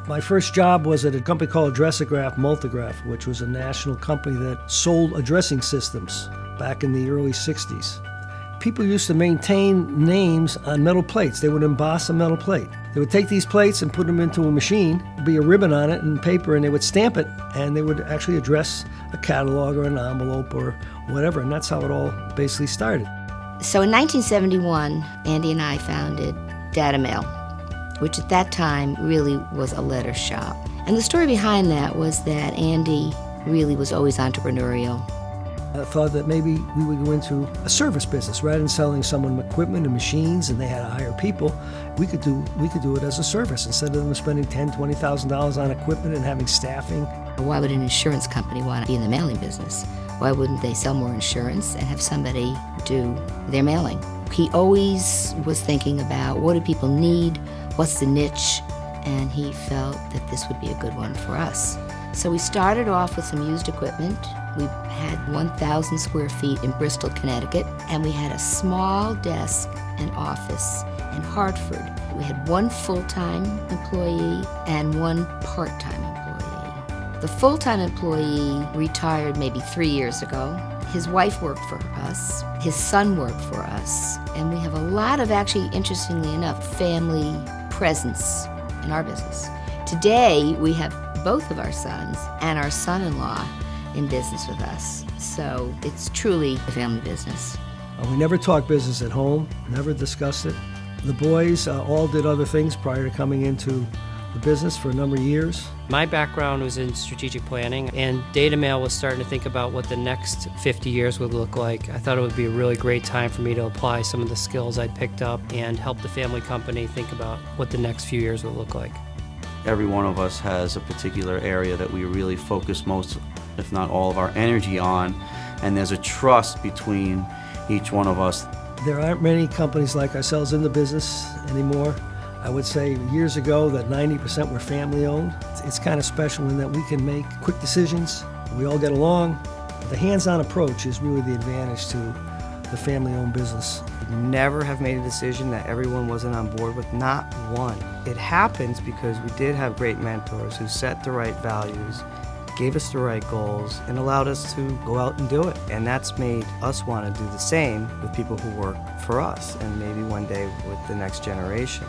My first job was at a company called Addressograph Multigraph, which was a national company that sold addressing systems back in the early 60s. People used to maintain names on metal plates. They would emboss a metal plate. They would take these plates and put them into a machine, there'd be a ribbon on it and paper, and they would stamp it, and they would actually address a catalog or an envelope or whatever, and that's how it all basically started. So in 1971, Andy and I founded DataMail, which at that time really was a letter shop. And the story behind that was that Andy really was always entrepreneurial. I thought that maybe we would go into a service business rather than selling someone equipment and machines and they had to hire people. We could do it as a service instead of them spending $10,000, $20,000 on equipment and having staffing. Why would an insurance company want to be in the mailing business? Why wouldn't they sell more insurance and have somebody do their mailing? He always was thinking about what do people need, what's the niche, and he felt that this would be a good one for us. So we started off with some used equipment. We had 1,000 square feet in Bristol, Connecticut, and we had a small desk and office in Hartford. We had one full-time employee and one part-time employee. The full-time employee retired maybe 3 years ago. His wife worked for us, his son worked for us, and we have a lot of, actually, interestingly enough, family presence in our business. Today, we have both of our sons and our son-in-law in business with us. So it's truly a family business. We never talked business at home, never discussed it. The boys all did other things prior to coming into the business for a number of years. My background was in strategic planning, and DataMail was starting to think about what the next 50 years would look like. I thought it would be a really great time for me to apply some of the skills I'd picked up and help the family company think about what the next few years would look like. Every one of us has a particular area that we really focus most, if not all, of our energy on, and there's a trust between each one of us. There aren't many companies like ourselves in the business anymore. I would say years ago that 90% were family owned. It's kind of special in that we can make quick decisions, we all get along. The hands-on approach is really the advantage to the family-owned business. Never have made a decision that everyone wasn't on board with, not one. It happens because we did have great mentors who set the right values, gave us the right goals, and allowed us to go out and do it. And that's made us want to do the same with people who work for us, and maybe one day with the next generation.